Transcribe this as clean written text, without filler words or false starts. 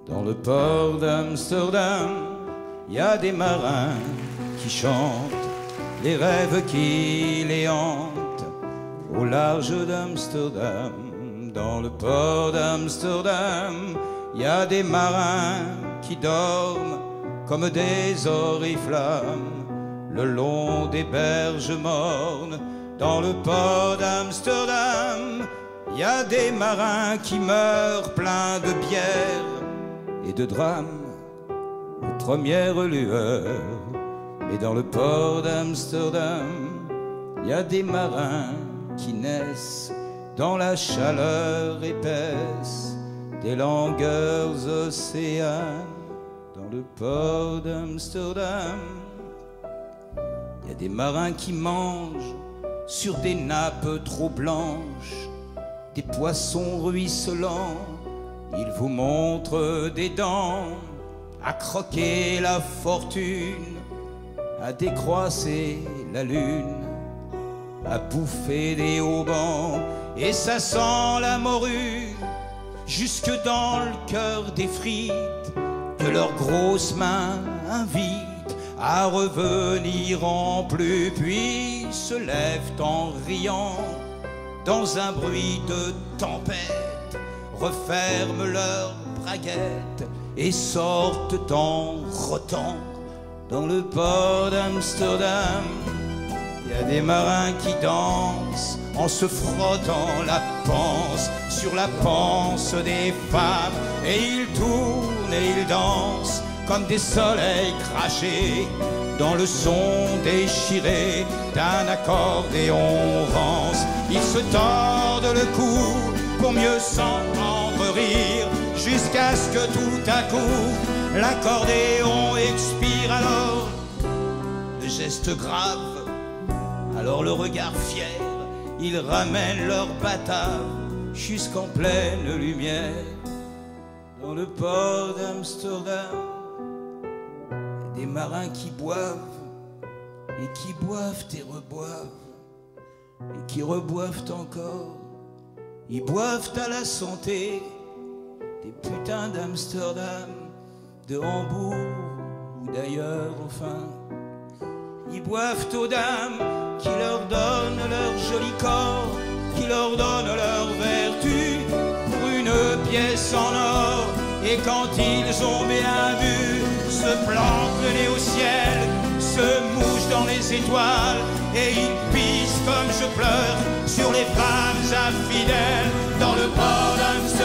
Dans le port d'Amsterdam, il y a des marins qui chantent les rêves qui les hantent au large d'Amsterdam. Dans le port d'Amsterdam, il y a des marins qui dorment comme des oriflammes le long des berges mornes. Dans le port d'Amsterdam, il y a des marins qui meurent pleins de bière et de drames aux premières lueurs. Et dans le port d'Amsterdam, il y a des marins qui naissent dans la chaleur épaisse des langueurs océanes. Dans le port d'Amsterdam, il y a des marins qui mangent sur des nappes trop blanches des poissons ruisselants. Ils vous montrent des dents à croquer la fortune, à décroisser la lune, à bouffer des haubans. Et ça sent la morue jusque dans le cœur des frites que leurs grosses mains invitent à revenir en plus, puis se lèvent en riant dans un bruit de tempête, referment leurs braguettes et sortent en rotant. Dans le port d'Amsterdam, il y a des marins qui dansent en se frottant la panse sur la panse des femmes. Et ils tournent et ils dansent comme des soleils crachés dans le son déchiré d'un accordéon rance. Ils se tordent le cou pour mieux s'entendre rire, jusqu'à ce que tout à coup l'accordéon expire. Alors le geste grave, alors le regard fier, ils ramènent leur batave jusqu'en pleine lumière. Dans le port d'Amsterdam, des marins qui boivent et qui boivent et reboivent et qui reboivent encore. Ils boivent à la santé des putains d'Amsterdam, de Hambourg ou d'ailleurs enfin. Ils boivent aux dames qui leur donnent leur joli corps, qui leur donnent leur vertu pour une pièce en or. Et quand ils ont bien bu, se plantent le nez au ciel, se mouchent dans les étoiles, et ils pissent comme je pleure sur les femmes infidèles. Dans le port d'Amsterdam,